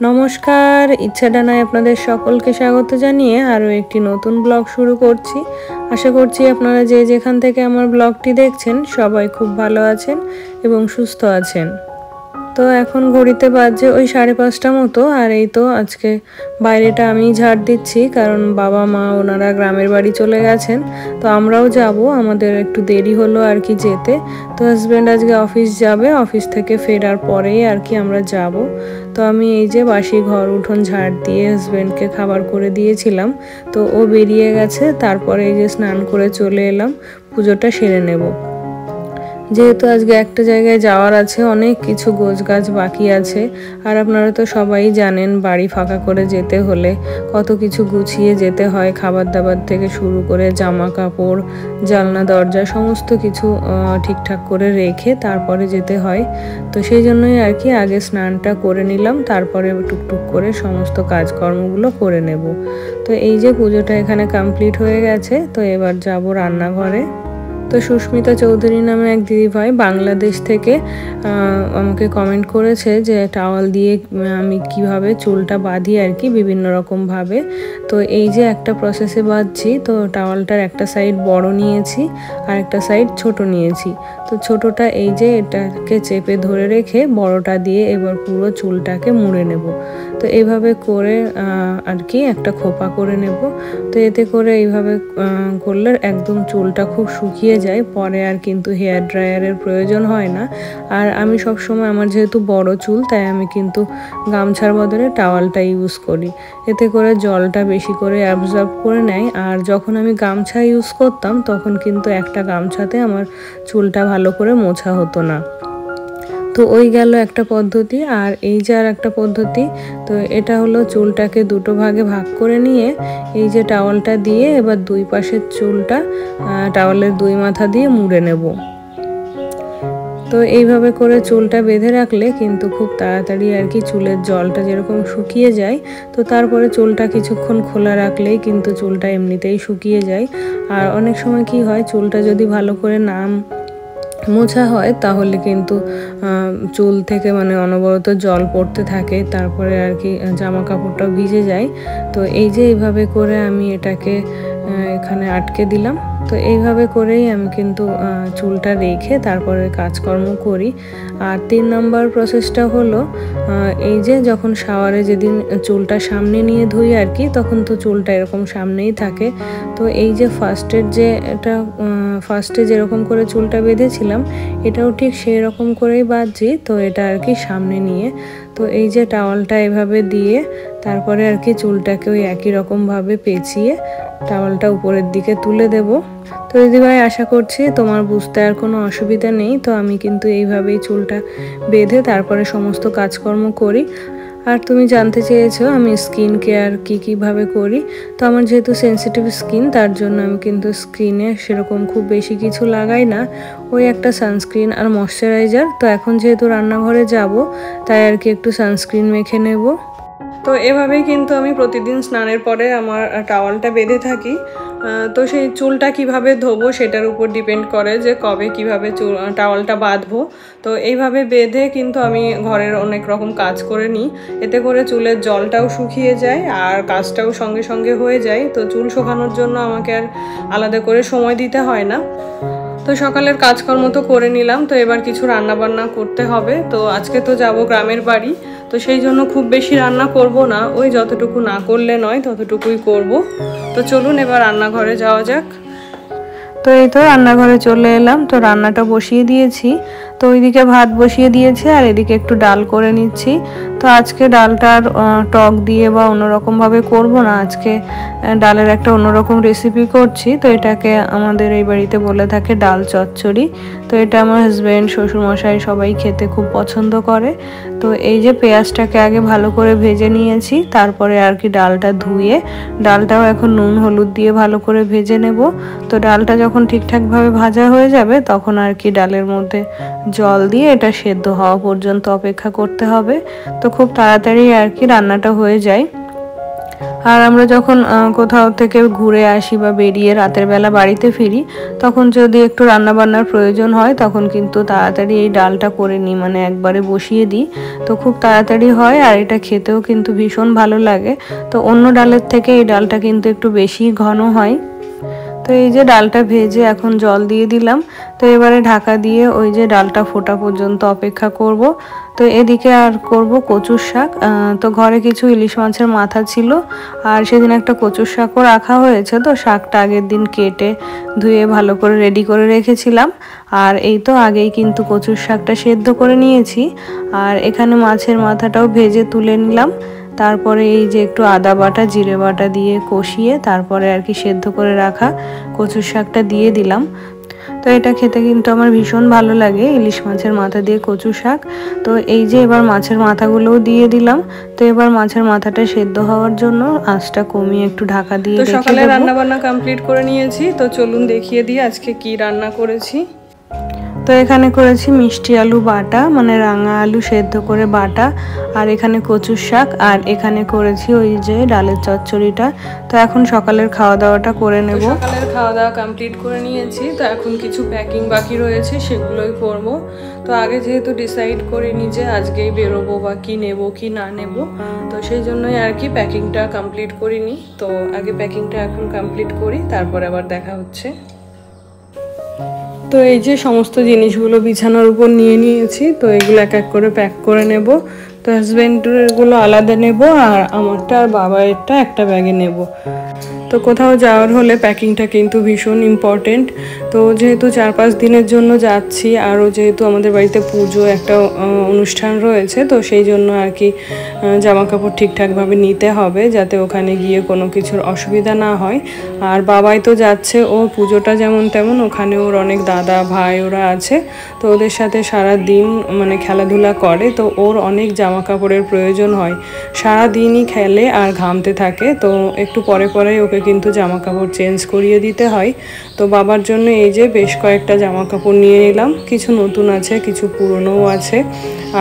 নমস্কার, ইচ্ছা ডানায় আপনাদের সকলকে স্বাগত জানিয়ে আরও একটি নতুন ব্লগ শুরু করছি। আশা করছি আপনারা যে যেখান থেকে আমার ব্লগটি দেখছেন সবাই খুব ভালো আছেন এবং সুস্থ আছেন। তো এখন ঘড়িতে বাজছে ওই 5:30 মতো, আর এই তো আজকে বাইরেটা আমি ঝাড় দিচ্ছি, কারণ বাবা মা ওনারা গ্রামের বাড়ি চলে গেছেন। তো আমরাও যাব, আমাদের একটু দেরি হলো আর কি যেতে। তো হাজব্যান্ড আজকে অফিস যাবে, অফিস থেকে ফেরার পরেই আর কি আমরা যাব। তো আমি এই যে বাসি ঘর উঠোন ঝাড় দিয়ে হাজব্যান্ডকে খাবার করে দিয়েছিলাম। তো ও বেরিয়ে গেছে, তারপরে এই যে স্নান করে চলে এলাম, পুজোটা সেরে নেব। যেহেতু আজকে একটা জায়গায় যাওয়ার আছে, অনেক কিছু গোছগাছ বাকি আছে। আর আপনারা তো সবাই জানেন বাড়ি ফাঁকা করে যেতে হলে কত কিছু গুছিয়ে যেতে হয়, খাবার দাবার থেকে শুরু করে জামা কাপড়, জানলা দরজা সমস্ত কিছু ঠিকঠাক করে রেখে তারপরে যেতে হয়। তো সেই জন্যই আর কি আগে স্নানটা করে নিলাম, তারপরে টুকটুক করে সমস্ত কাজকর্মগুলো করে নেব। তো এই যে পুজোটা এখানে কমপ্লিট হয়ে গেছে, তো এবার যাব রান্নাঘরে। তো সুস্মিতা চৌধুরী নামে এক দিদিভাই বাংলাদেশ থেকে আমাকে কমেন্ট করেছে যে টাওয়াল দিয়ে আমি কিভাবে চুলটা বাঁধি আর কি বিভিন্ন রকমভাবে। তো এই যে একটা প্রসেসে বাঁধছি, তো টাওয়ালটার একটা সাইড বড় নিয়েছি আর একটা সাইড ছোট নিয়েছি। তো ছোটটা এই যে এটাকে চেপে ধরে রেখে বড়টা দিয়ে এবার পুরো চুলটাকে মুড়ে নেব। তো এইভাবে করে আর কি একটা খোপা করে নেব। তো এতে করে এইভাবে করলে একদম চুলটা খুব শুকিয়ে যায়, পরে আর কিন্তু হেয়ার ড্রায়ারের প্রয়োজন হয় না। আর আমি সব সময়, আমার যেহেতু বড় চুল, তাই আমি কিন্তু গামছার বদলে টাওয়ালটা ইউজ করি। এতে করে জলটা বেশি করে অ্যাবজর্ব করে নেয়। আর যখন আমি গামছা ইউজ করতাম তখন কিন্তু একটা গামছাতে আমার চুলটা ভালো করে মোছা হতো না। তো ওই গেল একটা পদ্ধতি। আর এই যে আর একটা পদ্ধতি, তো এটা হলো চুলটাকে দুটো ভাগে ভাগ করে নিয়ে এই যে টাওয়ালটা দিয়ে এবার দুই পাশের চুলটা টাওয়ালের দুই মাথা দিয়ে মুড়ে নেব। তো এইভাবে করে চুলটা বেঁধে রাখলে কিন্তু খুব তাড়াতাড়ি আর কি চুলের জলটা যেরকম শুকিয়ে যায়, তো তারপরে চুলটা কিছুক্ষণ খোলা রাখলেই কিন্তু চুলটা এমনিতেই শুকিয়ে যায়। আর অনেক সময় কি হয়, চুলটা যদি ভালো করে না মোছা হয় তাহলে কিন্তু চুল থেকে মানে অনবরত জল পড়তে থাকে, তারপরে আর কি জামা কাপড়টাও ভিজে যায়। তো এই যে এইভাবে করে আমি এটাকে এখানে আটকে দিলাম। তো এইভাবে করেই আমি কিন্তু চুলটা রেখে তারপরে কাজকর্ম করি। আর 3 নম্বর প্রসেসটা হলো এই যে যখন শাওয়ারে যেদিন চুলটা সামনে নিয়ে ধুই আর কি, তখন তো চুলটা এরকম সামনেই থাকে। তো এই যে ফার্স্টে যেরকম করে চুলটা বেঁধেছিলাম, এটাও ঠিক সেই রকম করেই বাঁধছি। তো এটা আর কি সামনে নিয়ে, তো এই যে টাওয়ালটা এভাবে দিয়ে তারপরে আর কি চুলটাকে ওই একই রকমভাবে পেঁচিয়ে টাওয়ালটা উপরের দিকে তুলে দেব। তো দিদিভাই, আশা করছি তোমার বুঝতে আর কোনো অসুবিধা নেই। তো আমি কিন্তু এইভাবেই চুলটা বেঁধে তারপরে সমস্ত কাজকর্ম করি। আর তুমি জানতে চেয়েছো আমি স্কিন কেয়ার কীভাবে করি। তো আমার যেহেতু সেন্সিটিভ স্কিন, তার জন্য আমি কিন্তু স্কিনে সেরকম খুব বেশি কিছু লাগাই না, ওই একটা সানস্ক্রিন আর ময়শ্চারাইজার। তো এখন যেহেতু রান্নাঘরে যাব, তাই আর কি একটু সানস্ক্রিন মেখে নেব। তো এভাবেই কিন্তু আমি প্রতিদিন স্নানের পরে আমার টাওয়ালটা বেঁধে থাকি। তো সেই চুলটা কিভাবে ধোবো সেটার উপর ডিপেন্ড করে যে কবে কিভাবে টাওয়ালটা বাঁধবো। তো এইভাবে বেঁধে কিন্তু আমি ঘরের অনেক রকম কাজ করে নিই। এতে করে চুলের জলটাও শুকিয়ে যায় আর কাজটাও সঙ্গে সঙ্গে হয়ে যায়। তো চুল শুকানোর জন্য আমাকে আর আলাদা করে সময় দিতে হয় না। তো সকালের কাজকর্ম তো করে নিলাম, তো এবার কিছু রান্না বান্না করতে হবে। তো আজকে তো যাব গ্রামের বাড়ি, তো সেই জন্য খুব বেশি রান্না করব না, ওই যতটুকু না করলে নয় ততটুকুই করব। তো চলুন এবার রান্নাঘরে যাওয়া যাক। তো এই তো রান্নাঘরে চলে এলাম, তো রান্নাটা বসিয়ে দিয়েছি। তো ওইদিকে ভাত বসিয়ে দিয়েছে আর এদিকে একটু ডাল করে নিচ্ছি। তো আজকে ডালটার টক দিয়ে বা অন্যরকমভাবে করব না, আজকে ডালের একটা অন্যরকম রেসিপি করছি। তো এটাকে আমাদের এই বাড়িতে বলে থাকে ডাল চচ্চড়ি। তো এটা আমার হাজব্যান্ড, শ্বশুরমশাই সবাই খেতে খুব পছন্দ করে। তো এই যে পেঁয়াজটাকে আগে ভালো করে ভেজে নিয়েছি, তারপরে আর কি ডালটা ধুয়ে ডালটাও এখন নুন হলুদ দিয়ে ভালো করে ভেজে নেব। তো ডালটা যখন ঠিকঠাকভাবে ভাজা হয়ে যাবে তখন আর কি ডালের মধ্যে জল দিয়ে এটা সেদ্ধ হওয়া পর্যন্ত অপেক্ষা করতে হবে। তো খুব তাড়াতাড়ি আর কি রান্নাটা হয়ে যায়। আর আমরা যখন কোথাও থেকে ঘুরে আসি বা বেরিয়ে রাতের বেলা বাড়িতে ফিরি, তখন যদি একটু রান্নাবান্নার প্রয়োজন হয় তখন কিন্তু তাড়াতাড়ি এই ডালটা করে নিই, মানে একবারে বসিয়ে দিই। তো খুব তাড়াতাড়ি হয় আর এটা খেতেও কিন্তু ভীষণ ভালো লাগে। তো অন্য ডালের থেকে এই ডালটা কিন্তু একটু বেশি ঘন হয়। তো এই যে ডালটা ভেজে এখন জল দিয়ে দিলাম। তো এবারে ঢাকা দিয়ে ওই যে ডালটা ফোটা পর্যন্ত অপেক্ষা করব। তো এদিকে আর করব কচুর শাক। তো ঘরে কিছু ইলিশ মাছের মাথা ছিল আর সেদিন একটা কচুর শাকও রাখা হয়েছে। তো শাকটা আগের দিন কেটে ধুয়ে ভালো করে রেডি করে রেখেছিলাম। আর এই তো আগেই কিন্তু কচুর শাকটা সেদ্ধ করে নিয়েছি। আর এখানে মাছের মাথাটাও ভেজে তুলে নিলাম। তারপরে এই যে একটু আদা বাটা জিরে বাটা দিয়ে কষিয়ে তারপরে আর কি সেদ্ধ করে রাখা কচুর শাকটা দিয়ে দিলাম। তো এটা খেতে কিন্তু আমার ভীষণ ভালো লাগে, ইলিশ মাছের মাথা দিয়ে কচু শাক। তো এই যে এবার মাছের মাথাগুলোও দিয়ে দিলাম। তো এবার মাছের মাথাটা সেদ্ধ হওয়ার জন্য আঁচটা কমিয়ে একটু ঢাকা দিয়ে রেখে দেব। সকালে রান্না বান্না কমপ্লিট করে নিয়েছি। তো চলুন দেখিয়ে দিই আজকে কি রান্না করেছি। তো এখানে করেছি মিষ্টি আলু বাটা, মানে রাঙা আলু সেদ্ধ করে বাটা, আর এখানে কচুর শাক, আর এখানে করেছি ওই যে ডালের চচ্চড়িটা। তো এখন সকালের খাওয়া দাওয়াটা করে নেব। সকালের খাওয়া দাওয়া কমপ্লিট করে নিয়েছি। তো এখন কিছু প্যাকিং বাকি রয়েছে, সেগুলোই করব। তো আগে যেহেতু ডিসাইড করিনি যে আজকেই বেরোবো বা কি নেব কি না নেব, তো সেই জন্যই আর কি প্যাকিংটা কমপ্লিট করিনি। তো আগে প্যাকিংটা এখন কমপ্লিট করি, তারপর আবার দেখা হচ্ছে। তো এই যে সমস্ত জিনিসগুলো বিছানার উপর নিয়ে নিয়েছি। তো এগুলো এক এক করে প্যাক করে নেব। তো হাজব্যান্ডেরগুলো আলাদা নেব আর আমারটা আর বাবারটা একটা ব্যাগে নেব। তো কোথাও যাওয়ার হলে প্যাকিংটা কিন্তু ভীষণ ইম্পর্টেন্ট। তো যেহেতু 4-5 দিনের জন্য যাচ্ছি, আরও যেহেতু আমাদের বাড়িতে পুজো একটা অনুষ্ঠান রয়েছে, তো সেই জন্য আর কি জামা কাপড় ঠিকঠাকভাবে নিতে হবে যাতে ওখানে গিয়ে কোনো কিছুর অসুবিধা না হয়। আর বাবাই তো যাচ্ছে, ও পুজোটা যেমন তেমন ওখানে ওর অনেক দাদা ভাই ওরা আছে। তো ওদের সাথে সারা দিন মানে খেলাধুলা করে, তো ওর অনেক জামা কাপড়ের প্রয়োজন হয়। সারা দিনই খেলে আর ঘামতে থাকে। তো একটু পরে পরে ওকে কিন্তু জামা কাপড় চেঞ্জ করিয়ে দিতে হয়। তো বাবার জন্য এই যে বেশ কয়েকটা জামা কাপড় নিয়ে নিলাম। কিছু নতুন আছে, কিছু পুরনোও আছে।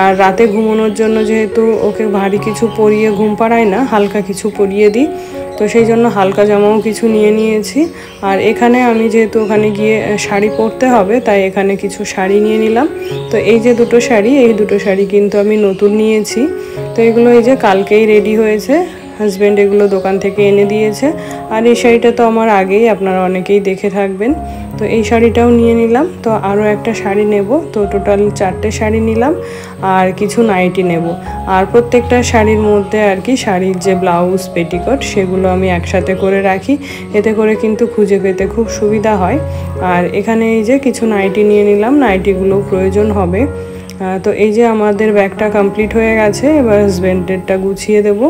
আর রাতে ঘুমানোর জন্য যেহেতু ওকে ভারী কিছু পরিয়ে ঘুম পাড়ায় না, হালকা কিছু পরিয়ে দিই। তো সেই জন্য হালকা জামাও কিছু নিয়ে নিয়েছি। আর এখানে আমি যেহেতু ওখানে গিয়ে শাড়ি পরতে হবে, তাই এখানে কিছু শাড়ি নিয়ে নিলাম। তো এই যে দুটো শাড়ি, এই দুটো শাড়ি কিন্তু আমি নতুন নিয়েছি। তো এগুলো এই যে কালকেই রেডি হয়েছে, হাজব্যান্ড এগুলো দোকান থেকে এনে দিয়েছে। আর এই শাড়িটা তো আমার আগেই আপনারা অনেকেই দেখে থাকবেন। তো এই শাড়িটাও নিয়ে নিলাম। তো আরও একটা শাড়ি নেব। তো টোটাল 4টে শাড়ি নিলাম আর কিছু নাইটি নেব। আর প্রত্যেকটা শাড়ির মধ্যে আর কি শাড়ির যে ব্লাউজ পেটিকোট সেগুলো আমি একসাথে করে রাখি, এতে করে কিন্তু খুঁজে পেতে খুব সুবিধা হয়। আর এখানে এই যে কিছু নাইটি নিয়ে নিলাম, নাইটিগুলো প্রয়োজন হবে। তো এই যে আমাদের ব্যাগটা কমপ্লিট হয়ে গেছে, এবার হাজব্যান্ডেরটা গুছিয়ে দেব।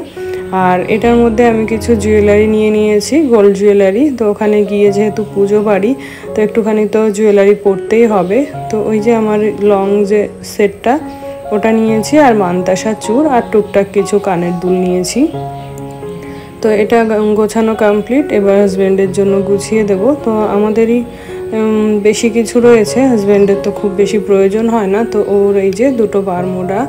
আর এটার মধ্যে আমি কিছু জুয়েলারি নিয়ে নিয়েছি, গোল্ড জুয়েলারি। তো ওখানে গিয়ে যেহেতু পুজো বাড়ি, তো একটুখানি তো জুয়েলারি পরতেই হবে। তো ওই যে আমার লং যে সেটটা ওটা নিয়েছি, আর মানতাসা চূড় আর টুকটাক কিছু কানের দুল নিয়েছি। তো এটা গোছানো কমপ্লিট, এবার হাজব্যান্ডের জন্য গুছিয়ে দেব। তো আমাদেরই বেশি কিছু রয়েছে, হাজব্যান্ডের তো খুব বেশি প্রয়োজন হয় না। তো ওর এই যে দুটো বারমুডা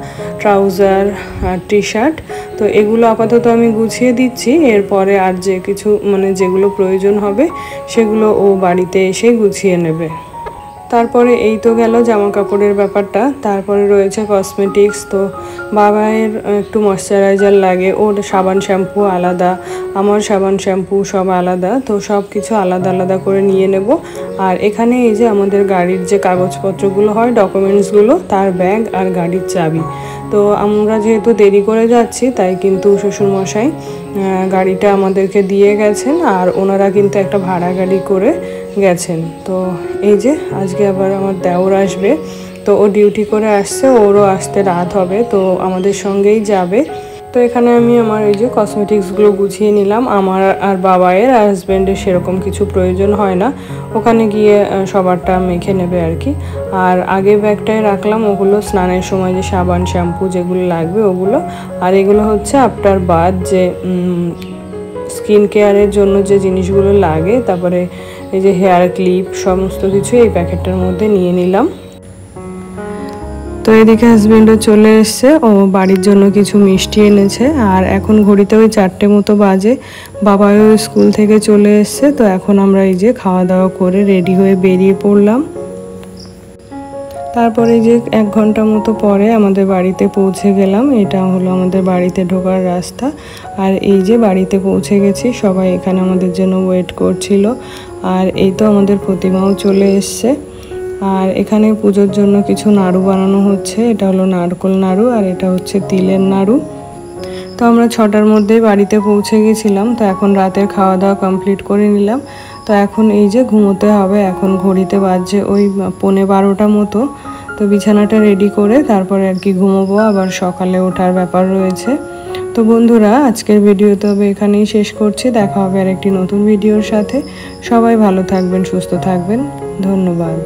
ট্রাউজার আর টি শার্ট, তো এগুলো আপাতত আমি গুছিয়ে দিচ্ছি। এরপরে আর যে কিছু মানে যেগুলো প্রয়োজন হবে সেগুলো ও বাড়িতে এসে গুছিয়ে নেবে। তারপরে এই তো গেল জামা কাপড়ের ব্যাপারটা। তারপরে রয়েছে কসমেটিক্স। তো বাবায়ের একটু ময়শ্চারাইজার লাগে, ওর সাবান শ্যাম্পু আলাদা, আমার সাবান শ্যাম্পু সব আলাদা। তো সব কিছু আলাদা আলাদা করে নিয়ে নেব। আর এখানে এই যে আমাদের গাড়ির যে কাগজপত্রগুলো হয়, ডকুমেন্টসগুলো, তার ব্যাগ আর গাড়ির চাবি। তো আমরা যেহেতু দেরি করে যাচ্ছি, তাই কিন্তু শ্বশুরমশাই গাড়িটা আমাদেরকে দিয়ে গেছেন, আর ওনারা কিন্তু একটা ভাড়া গাড়ি করে গেছেন। তো এই যে আজকে আবার আমার দেওর আসবে, তো ও ডিউটি করে আসছে, ওরও আসতে রাত হবে, তো আমাদের সঙ্গেই যাবে। তো এখানে আমি আমার এই যে কসমেটিক্সগুলো গুছিয়ে নিলাম। আমার আর বাবায়ের আর হাজব্যান্ডের সেরকম কিছু প্রয়োজন হয় না, ওখানে গিয়ে সবারটা মেখে নেবে আর কি। আর আগে ব্যাগটায় রাখলাম ওগুলো স্নানের সময় যে সাবান শ্যাম্পু যেগুলো লাগবে ওগুলো। আর এগুলো হচ্ছে আফটার বাথ যে স্কিন কেয়ারের জন্য যে জিনিসগুলো লাগে, তারপরে এই যে হেয়ার ক্লিপ সমস্ত কিছু এই প্যাকেটটার মধ্যে নিয়ে নিলাম। তো এদিকে হাজবেন্ডও চলে এসছে, ও বাড়ির জন্য কিছু মিষ্টি এনেছে। আর এখন ঘড়িতে ওই 4টে মতো বাজে, বাবাও স্কুল থেকে চলে এসছে। তো এখন আমরা এই যে খাওয়া দাওয়া করে রেডি হয়ে বেরিয়ে পড়লাম। তারপরে যে 1 ঘন্টা মতো পরে আমাদের বাড়িতে পৌঁছে গেলাম। এটা হলো আমাদের বাড়িতে ঢোকার রাস্তা। আর এই যে বাড়িতে পৌঁছে গেছি, সবাই এখানে আমাদের জন্য ওয়েট করছিল। আর এই তো আমাদের প্রতিমাও চলে এসছে। আর এখানে পুজোর জন্য কিছু নাড়ু বানানো হচ্ছে। এটা হলো নারকোল নাড়ু আর এটা হচ্ছে তিলের নাড়ু। তো আমরা 6টার মধ্যেই বাড়িতে পৌঁছে গেছিলাম। তো এখন রাতের খাওয়া দাওয়া কমপ্লিট করে নিলাম। তো এখন এই যে ঘুমোতে হবে। এখন ঘড়িতে বাজছে ওই 11:15 মতো। তো বিছানাটা রেডি করে তারপরে আর কি ঘুমোবো, আবার সকালে ওঠার ব্যাপার রয়েছে। তো বন্ধুরা, আজকের ভিডিও তবে এখানেই শেষ করছি। দেখা হবে আর একটি নতুন ভিডিওর সাথে। সবাই ভালো থাকবেন, সুস্থ থাকবেন। ধন্যবাদ।